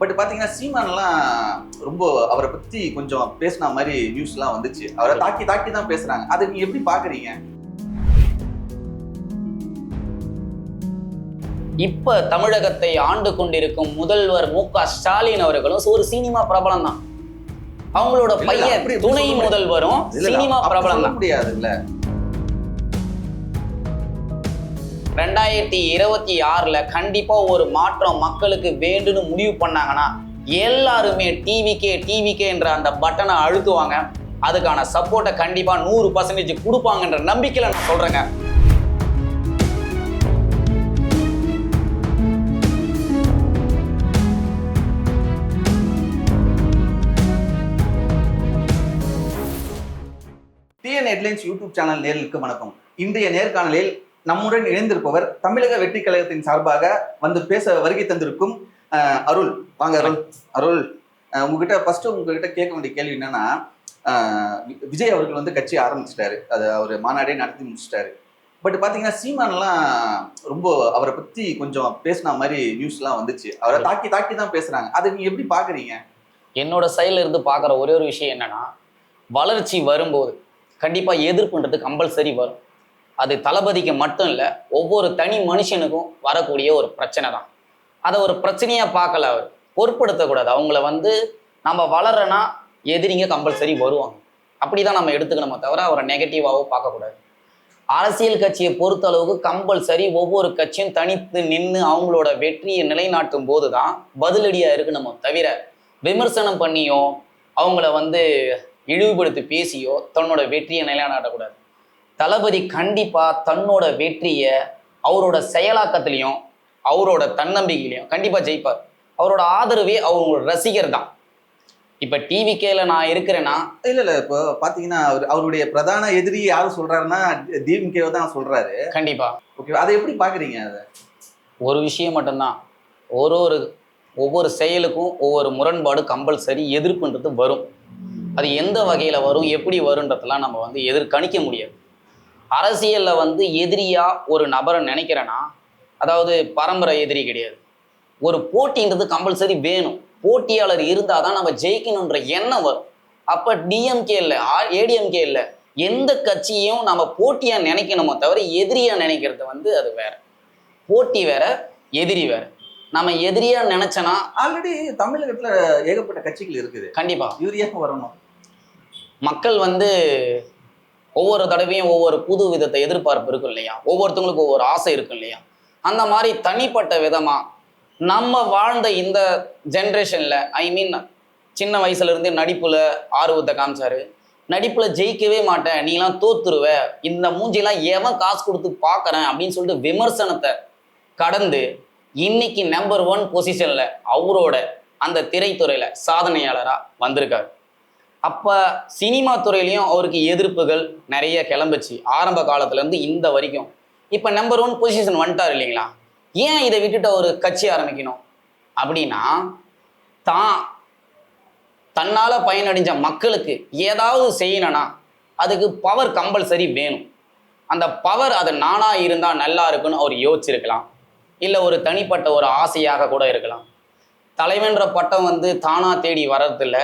But பாத்தீங்கன்னா சீமான்லாம் ரொம்ப அவரை பத்தி கொஞ்சம் பேசின மாதிரி நியூஸ்லாம் வந்துச்சு. அவரை தாக்கி தாக்கி தான் பேசுறாங்க. அதை நீங்க எப்படி பாக்குறீங்க? இப்ப தமிழகத்தை ஆண்டு கொண்டிருக்கும் முதல்வர் மு.க.ஸ்டாலின் அவர்களும் ஒரு சினிமா பிரபலம் தான். அவங்களோட பையன் துணை முதல்வரும் சினிமா பிரபலம் தான். முடியாதுல்ல. 2026ல கண்டிப்பா ஒரு மாற்றம் மக்களுக்கு வேண்டும்னு முடிவு பண்ணாங்கன்னா எல்லாருமே டிவிகே என்ற அந்த பட்டனை அழுத்துவாங்க. அதுக்கான சப்போர்ட்டை கண்டிப்பா 100% கொடுப்பாங்கன்ற நம்பிக்கையில நான் சொல்றேங்க. டிஎன் ஹெட்லைன்ஸ் யூடியூப் சேனல் நேயர்களுக்கு வணக்கம். இன்றைய நேர்காணலில் நம்முடன் இணைந்திருப்பவர் தமிழக வெற்றி கழகத்தின் சார்பாக வந்து பேச வருகை தந்திருக்கும் அருள். வாங்க அருள். அருள், உங்ககிட்ட கேட்க வேண்டிய கேள்வி என்னன்னா, விஜய் அவர்கள் வந்து கட்சி ஆரம்பிச்சிட்டாரு, அது அவர் மாநாடே நடத்தி முடிச்சிட்டாரு. பட் பாத்தீங்கன்னா சீமான்லாம் ரொம்ப அவரை பத்தி கொஞ்சம் பேசின மாதிரி நியூஸ்லாம் வந்துச்சு. அவரை தாக்கி தாக்கி தான் பேசுறாங்க. அதை நீங்க எப்படி பாக்குறீங்க? என்னோட சைட்ல இருந்து பாக்குற ஒரே ஒரு விஷயம் என்னன்னா, வளர்ச்சி வரும்போது கண்டிப்பா எதிர்ப்புன்றது கம்பல்சரி வரும். அது தளபதிக்கு மட்டும் இல்லை, ஒவ்வொரு தனி மனுஷனுக்கும் வரக்கூடிய ஒரு பிரச்சனை தான். அதை ஒரு பிரச்சனையா பார்க்கல, அவர் பொருட்படுத்தக்கூடாது. அவங்கள வந்து நம்ம வளர்றனா எதிரிங்க கம்பல்சரி வருவாங்க, அப்படிதான் நம்ம எடுத்துக்கணுமே தவிர அவரை நெகட்டிவாவோ பார்க்கக்கூடாது. அரசியல் கட்சியை பொறுத்த அளவுக்கு கம்பல்சரி ஒவ்வொரு கட்சியும் தனித்து நின்று அவங்களோட வெற்றியை நிலைநாட்டும் போது தான் பதிலடியா இருக்கு. நம்ம தவிர விமர்சனம் பண்ணியோ அவங்கள வந்து இழிவுபடுத்தி பேசியோ தன்னோட வெற்றியை நிலைநாட்டக்கூடாது. தளபதி கண்டிப்பா தன்னோட வெற்றியை அவரோட செயலாக்கத்திலையும் அவரோட தன்னம்பிக்கையிலையும் கண்டிப்பா ஜெயிப்பார். அவரோட ஆதரவே அவங்களோட ரசிகர் தான். இப்ப டிவிகேல நான் இருக்கிறேன்னா இல்ல இப்போ பாத்தீங்கன்னா அவருடைய பிரதான எதிரி யாரும் சொல்றாருன்னா டிஎம்கே தான் சொல்றாரு. கண்டிப்பா. ஓகே, அதை எப்படி பாக்குறீங்க? அதை ஒரு விஷயம் மட்டும்தான், ஒவ்வொரு செயலுக்கும் ஒவ்வொரு முரண்பாடு கம்பல்சரி எதிர்ப்புன்றது வரும். அது எந்த வகையில வரும், எப்படி வரும்ன்றதெல்லாம் நம்ம வந்து கணிக்க முடியாது. அரசியல்ல வந்து எதிரியா ஒரு நபரை நினைக்கிறேன்னா, அதாவது பரம்பரை எதிரி கிடையாது. ஒரு போட்டின்றது கம்பல்சரி வேணும். போட்டியாளர் இருந்தால் தான் நம்ம ஜெயிக்கணுன்ற எண்ணம் வரும். அப்போ டிஎம்கே இல்லை, ஏடிஎம்கே இல்லை, எந்த கட்சியும் நம்ம போட்டியா நினைக்கணுமோ தவிர எதிரியா நினைக்கிறது வந்து அது வேற. போட்டி வேற, எதிரி வேற. நம்ம எதிரியா நினைச்சனா ஆல்ரெடி தமிழகத்துல ஏகப்பட்ட கட்சிகள் இருக்குது. கண்டிப்பா யூரியாக வரணும். மக்கள் வந்து ஒவ்வொரு தடவையும் ஒவ்வொரு புது விதத்தை எதிர்பார்ப்பு இருக்கும் இல்லையா, ஒவ்வொருத்தவங்களுக்கும் ஒவ்வொரு ஆசை இருக்கும் இல்லையா. அந்த மாதிரி தனிப்பட்ட விதமா நம்ம வாழ்ந்த இந்த ஜென்ரேஷன்ல, சின்ன வயசுல இருந்தே நடிப்புல ஆர்வத்தை காமிச்சாரு. நடிப்புல ஜெயிக்கவே மாட்டேன், நீலாம் தோத்துருவ, இந்த மூஞ்சிலாம் எவன் காசு கொடுத்து பார்க்கறேன் அப்படின்னு சொல்லிட்டு விமர்சனத்தை கடந்து இன்னைக்கு நம்பர் 1 பொசிஷன்ல அவரோட அந்த திரைத்துறையில சாதனையாளரா வந்திருக்காரு. அப்ப சினிமா துறையிலையும் அவருக்கு எதிர்ப்புகள் நிறைய கிளம்புச்சு, ஆரம்ப காலத்துல இருந்து இந்த வரைக்கும். இப்ப நம்பர் 1 பொசிஷன் வந்துட்டார் இல்லைங்களா. ஏன் இதை விட்டுட்டு ஒரு கட்சி ஆரம்பிக்கணும் அப்படின்னா, தன்னால பயனடைஞ்ச மக்களுக்கு ஏதாவது செய்யணும்னா அதுக்கு பவர் கம்பல்சரி வேணும். அந்த பவர் அது நானா இருந்தா நல்லா இருக்குன்னு அவர் யோசிச்சிருக்கலாம், இல்லை ஒரு தனிப்பட்ட ஒரு ஆசையாக கூட இருக்கலாம். தலைவன்ற பட்டம் வந்து தானா தேடி வர்றதில்ல,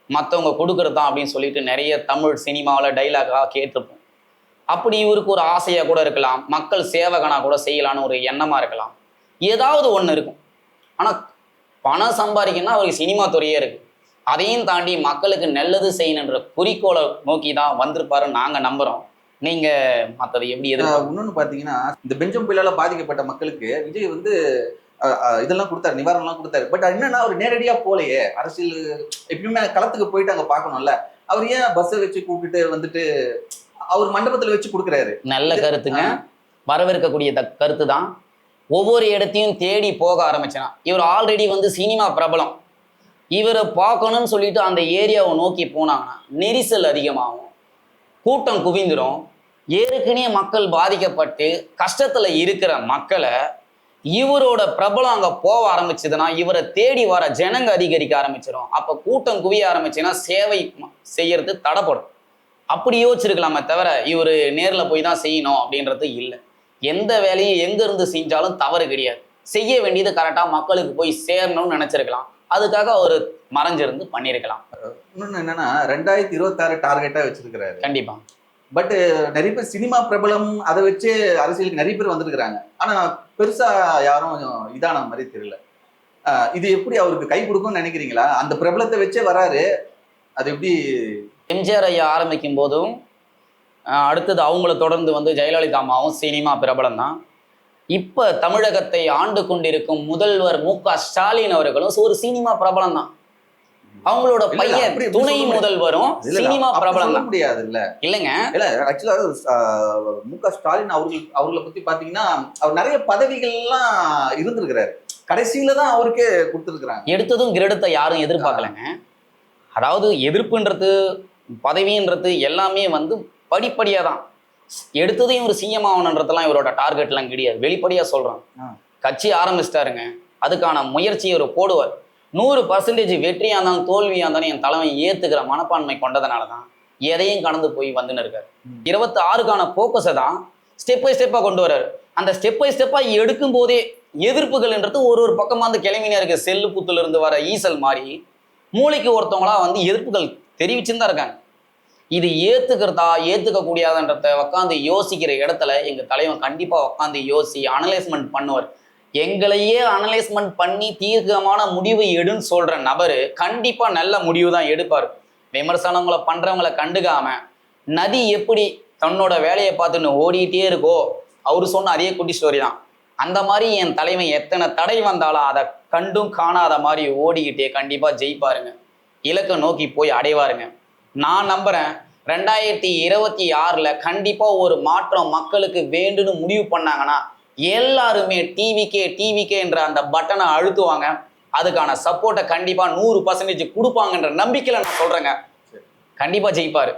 மற்றவங்க கொடுக்கறது தான் அப்படின்னு சொல்லிட்டு நிறைய தமிழ் சினிமாவில் டைலாகாக கேட்டிருப்போம். அப்படி இவருக்கு ஒரு ஆசையாக கூட இருக்கலாம், மக்கள் சேவகனாக கூட செய்யலான்னு ஒரு எண்ணமாக இருக்கலாம், ஏதாவது ஒன்று இருக்கும். ஆனால் பணம் சம்பாதிக்கணும்னா அவருக்கு சினிமா துறையே இருக்குது. அதையும் தாண்டி மக்களுக்கு நல்லது செய்யணுன்ற குறிக்கோளை நோக்கி தான் வந்திருப்பாருன்னு நாங்கள் நம்புகிறோம். நீங்கள் மற்றது எப்படி எதிர்ப்பு? இன்னொன்று பார்த்தீங்கன்னா, இந்த பெஞ்சம் புயலால பாதிக்கப்பட்ட மக்களுக்கு விஜய் வந்து இதெல்லாம் கொடுத்தாரு, நிவாரணம்லாம் கொடுத்தாரு. பட் என்னன்னா அவர் நேரடியா போலையே. அரசியல் எப்பயுமே களத்துக்கு போயிட்டு அங்க பார்க்கணும்ல. அவர் ஏன் பஸ்ஸை வச்சு கூப்பிட்டு வந்துட்டு அவர் மண்டபத்துல வச்சு கொடுக்குறாரு? நல்ல கருத்துங்க, வரவேற்கக்கூடிய கருத்து தான். ஒவ்வொரு இடத்தையும் தேடி போக ஆரம்பிச்சனா, இவர் ஆல்ரெடி வந்து சினிமா பிரபலம், இவரை பார்க்கணும்னு சொல்லிட்டு அந்த ஏரியாவை நோக்கி போனாங்கன்னா நெரிசல் அதிகமாகும், கூட்டம் குவிந்துடும். ஏற்கனவே மக்கள் பாதிக்கப்பட்டு கஷ்டத்துல இருக்கிற மக்களை இவரோட பிரபலம் அங்க போக ஆரம்பிச்சதுன்னா இவரை தேடி வர ஜனங்க அதிகரிக்க ஆரம்பிச்சிடும். அப்ப கூட்டம் குவிய ஆரம்பிச்சுன்னா சேவை செய்யறது தடைப்படும். அப்படி யோசிச்சிருக்கலாமே தவிர இவர் நேரில் போய் தான் செய்யணும் அப்படின்றது இல்லை. எந்த வேலையும் எங்க இருந்து செஞ்சாலும் தவறு கிடையாது. செய்ய வேண்டியது கரெக்டாக மக்களுக்கு போய் சேரணும்னு நினைச்சிருக்கலாம். அதுக்காக அவர் மறைஞ்சிருந்து பண்ணியிருக்கலாம். இன்னொன்னு என்னன்னா 2026 டார்கெட்டா வச்சிருக்கிறாரு. கண்டிப்பா. பட் நிறைய பேர் சினிமா பிரபலம் அதை வச்சு அரசியலுக்கு நிறைய பேர் வந்திருக்கிறாங்க. ஆனா பெருசா யாரும் இதான மாதிரி தெரியல. இது எப்படி அவருக்கு கை கொடுக்கும்னு நினைக்கிறீங்களா? அந்த பிரபலத்தை வச்சே வராரு, அது எப்படி? எம்ஜிஆர் ஐயா ஆரம்பிக்கும் போதும் அடுத்தது அவங்கள தொடர்ந்து வந்து ஜெயலலிதா அம்மாவும் சினிமா பிரபலம் தான். இப்ப தமிழகத்தை ஆண்டு கொண்டிருக்கும் முதல்வர் மு.க. ஸ்டாலின் அவர்களும் ஒரு சினிமா பிரபலம் தான். அவங்களோட பையன் துணை முதல்வரும் சினிமா பிரபலம் தான். முடியாது இல்ல இல்லைங்க. இல்ல ஆக்சுவலா மு.க. ஸ்டாலின் அவர்களை பத்தி பாத்தீங்கன்னா அவர் நிறைய பதவிகள்லாம் இருந்திருக்கிறாரு. கடைசியில தான் அவருக்கே கொடுத்துருக்குறாங்க. எடுத்ததும் கிரெடுத்தை யாரும் எதிர்பார்க்கலங்க. அதாவது எதிர்ப்புன்றது பதவின்றது எல்லாமே வந்து படிப்படியா தான். எடுத்ததையும் ஒரு சிஎம் ஆகணுன்றதெல்லாம் இவரோட டார்கெட்லாம் கிடையாது. வெளிப்படையா சொல்றான். கட்சி ஆரம்பிச்சிட்டாருங்க, அதுக்கான முயற்சியை ஒரு போடுவார். 100% வெற்றியா இருந்தாலும் தோல்வியா இருந்தாலும் என் தலைமை ஏத்துக்கிற மனப்பான்மை கொண்டதுனால தான் எதையும் கடந்து போய் வந்துன்னு இருக்காரு. 26க்கான போக்கஸை தான் ஸ்டெப் பை ஸ்டெப்பா கொண்டு வர்றாரு. அந்த ஸ்டெப் பை ஸ்டெப்பா எடுக்கும் போதே எதிர்ப்புகள்ன்றது ஒரு பக்கமா வந்து கிளம்பினே இருக்கு. செல்லு புத்துல இருந்து வர ஈசல் மாதிரி மூளைக்கு ஒருத்தவங்களா வந்து எதிர்ப்புகள் தெரிவிச்சுன்னு தான் இருக்காங்க. இது ஏத்துக்கிறதா ஏத்துக்க கூடியாதுன்றத உட்காந்து யோசிக்கிற இடத்துல எங்க தலைவன் கண்டிப்பா உட்காந்து அனலைஸ்மெண்ட் பண்ணுவார். எங்களையே அனலைஸ்மெண்ட் பண்ணி தீர்க்கமான முடிவு எடுன்னு சொல்ற நபரு கண்டிப்பா நல்ல முடிவு தான் எடுப்பார். விமர்சனங்களை பண்றவங்களை கண்டுக்காம நதி எப்படி தன்னோட வேலையை பார்த்துன்னு ஓடிட்டே இருக்கோ, அவரு சொன்ன அதே குட்டி ஸ்டோரி தான். அந்த மாதிரி என் தலைவன் எத்தனை தடை வந்தாலும் அதை கண்டும் காணாத மாதிரி ஓடிக்கிட்டே கண்டிப்பா ஜெயிப்பாருங்க. இலக்கை நோக்கி போய் அடைவாருங்க. நான் நம்புறேன் 2026 கண்டிப்பா ஒரு மாற்றம் மக்களுக்கு வேண்டுன்னு முடிவு பண்ணாங்கன்னா எல்லாருமே டிவிகே என்ற அந்த பட்டனை அழுத்துவாங்க. அதுக்கான சப்போர்ட்டை கண்டிப்பா 100% கொடுப்பாங்கன்ற நம்பிக்கையில நான் சொல்றேங்க. கண்டிப்பா ஜெயிப்பாரு.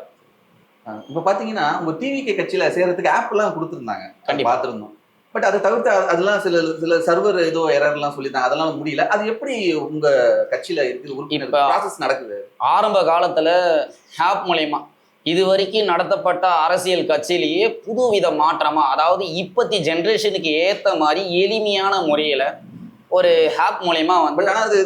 இப்ப பாத்தீங்கன்னா உங்க டிவிகே கட்சியில சேர்றதுக்கு ஆப் எல்லாம் கொடுத்துருந்தாங்க, பார்த்திருந்தோம். பட் அதை தவிர்த்து அதெல்லாம் சில சர்வர் ஏதோ எரர்லாம் சொல்லிட்டாங்க, அதெல்லாம் முடியல. அது எப்படி உங்க கட்சியில இருக்கு ப்ராசஸ் நடக்குது? ஆரம்ப காலத்துல ஆப் மூலயமா இது வரைக்கும் நடத்தப்பட்ட அரசியல் கட்சியிலேயே புதுவித மாற்றமா, அதாவது இப்பத்தி ஜென்ரேஷனுக்கு ஏத்த மாதிரி எளிமையான முறையில ஒரு ஆப் மூலயமா வந்து. ஆனா அது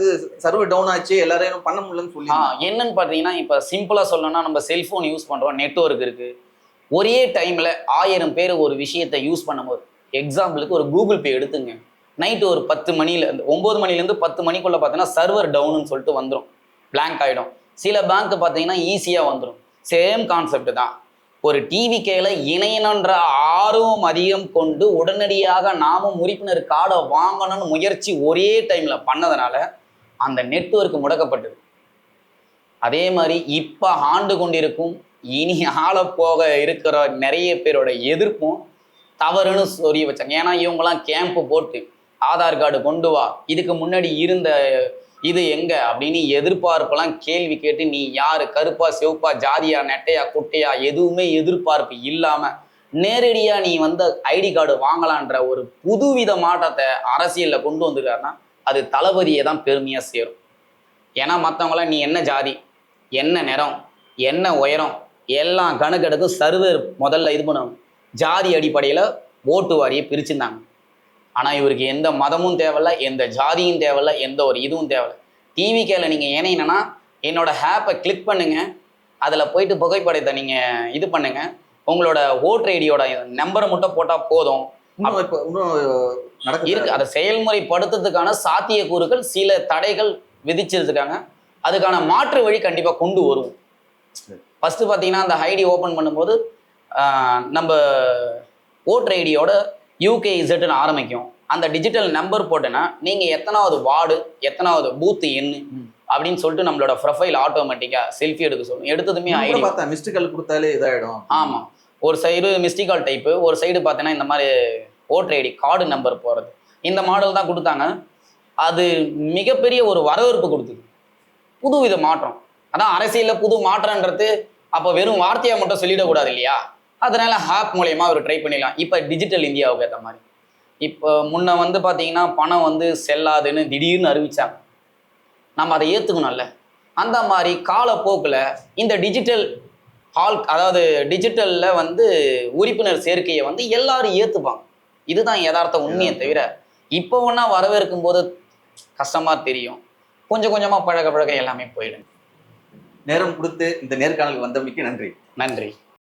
சர்வர் டவுன் ஆச்சு, எல்லாரையும் பண்ண முடியலன்னு சொல்லி. என்னன்னு பாத்தீங்கன்னா இப்ப சிம்பிளா சொல்லணும்னா நம்ம செல்போன் யூஸ் பண்றோம், நெட்வொர்க் இருக்கு. ஒரே டைம்ல 1000 பேர் ஒரு விஷயத்தை யூஸ் பண்ணும்போது, எக்ஸாம்பிளுக்கு ஒரு கூகுள் பே எடுத்துங்க, நைட்டு ஒரு 10 மணில 9 மணிலேருந்து 10 மணிக்குள்ள பார்த்தீங்கன்னா சர்வர் டவுன்னு சொல்லிட்டு வந்துடும், பிளாங்க் ஆகிடும். சில பேங்க் பார்த்தீங்கன்னா ஈஸியாக வந்துடும். சேம் கான்செப்ட் தான். ஒரு டிவிகேல இணையணுன்ற ஆர்வம் அதிகம் கொண்டு உடனடியாக நாமும் உறுப்பினர் கார்டை வாங்கணும்னு முயற்சி ஒரே டைம்ல பண்ணதுனால அந்த நெட்வொர்க் முடக்கப்பட்டது. அதே மாதிரி இப்போ ஆண்டு கொண்டிருக்கும் இனி ஆளப்போக இருக்கிற நிறைய பேரோட எதிர்ப்பும் தவறுன்னு சொல்லி வச்சாங்க. ஏன்னா இவங்கெல்லாம் கேம்ப் போட்டு ஆதார் கார்டு கொண்டு வா, இதுக்கு முன்னாடி இருந்த இது எங்க அப்படின்னு எதிர்பார்ப்பெல்லாம் கேள்வி கேட்டு நீ யாரு, கருப்பா சிவப்பா ஜாதியா நெட்டையா குட்டையா எதுவுமே எதிர்பார்ப்பு இல்லாம நேரடியா நீ வந்து ஐடி கார்டு வாங்கலான்ற ஒரு புதுவித மாற்றத்தை அரசியல்ல கொண்டு வந்துருக்காருன்னா அது தளபதியை தான் பெருமையா சேரும். ஏன்னா மற்றவங்களாம் நீ என்ன ஜாதி, என்ன நிறம், என்ன உயரம் எல்லாம் கணக்கெடுக்கும் சர்வர் முதல்ல இது பண்ணுவாங்க. ஜாதி அடிப்படையில் ஓட்டு வாரியை பிரிச்சுருந்தாங்க. ஆனால் இவருக்கு எந்த மதமும் தேவையில்ல, எந்த ஜாதியும் தேவையில்ல, எந்த ஒரு இதுவும் தேவையில்ல. டிவிகேல நீங்கள் இணையனா என்னோட ஆப்பை கிளிக் பண்ணுங்க, அதில் போயிட்டு புகைப்படத்தை நீங்கள் இது பண்ணுங்க, உங்களோட ஓட்டர் ஐடியோட நம்பரை மட்டும் போட்டால் போதும் இருக்கு. அதை செயல்முறைப்படுத்துறதுக்கான சாத்தியக்கூறுகள் சில தடைகள் விதிச்சிருக்காங்க. அதுக்கான மாற்று வழி கண்டிப்பாக கொண்டு வருவோம். ஃபர்ஸ்ட் பார்த்தீங்கன்னா அந்த ஐடி ஓப்பன் பண்ணும்போது நம்ம ஓட்டர் ஐடியோட UKZன்னு ஆரம்பிக்கும். அந்த டிஜிட்டல் நம்பர் போட்டேன்னா நீங்கள் எத்தனாவது வார்டு, எத்தனாவது பூத்து எண்ணு அப்படின்னு சொல்லிட்டு நம்மளோட ப்ரொஃபைல் ஆட்டோமேட்டிக்காக செல்ஃபி எடுக்க சொல்லும். எடுத்ததுமே ஐடி மிஸ்டிகால் கொடுத்தாலே இதாகிடும். ஆமாம், ஒரு சைடு மிஸ்டிகால் டைப்பு, ஒரு சைடு பார்த்தீங்கன்னா இந்த மாதிரி ஓட்டர் ஐடி கார்டு நம்பர் போகிறது. இந்த மாடல் தான் கொடுத்தாங்க. அது மிகப்பெரிய ஒரு வரவேற்பு கொடுத்தது, புதுவித மாற்றம். அதான் அரசியலில் புது மாற்றன்றது அப்போ வெறும் வார்த்தையாக மட்டும் சொல்லிடக்கூடாது இல்லையா? அதனால ஆப் மூலயமா அவர் ட்ரை பண்ணிடலாம். இப்போ டிஜிட்டல் இந்தியாவுக்கு ஏற்ற மாதிரி இப்போ முன்ன வந்து பார்த்தீங்கன்னா பணம் வந்து செல்லாதுன்னு திடீர்னு அறிவிச்சாங்க. நம்ம அதை ஏற்றுக்கணும்ல. அந்த மாதிரி காலப்போக்கில் இந்த டிஜிட்டல் அதாவது டிஜிட்டலில் வந்து உறுப்பினர் சேர்க்கையை வந்து எல்லாரும் ஏற்றுப்பாங்க. இதுதான் யதார்த்த உண்மையை தவிர இப்போ ஒன்றா வரவேற்கும் போது கஷ்டமாக தெரியும். கொஞ்சம் கொஞ்சமா பழக பழக எல்லாமே போயிடும். நேரம் கொடுத்து இந்த நேர்காணலுக்கு வந்தமைக்கு நன்றி. நன்றி.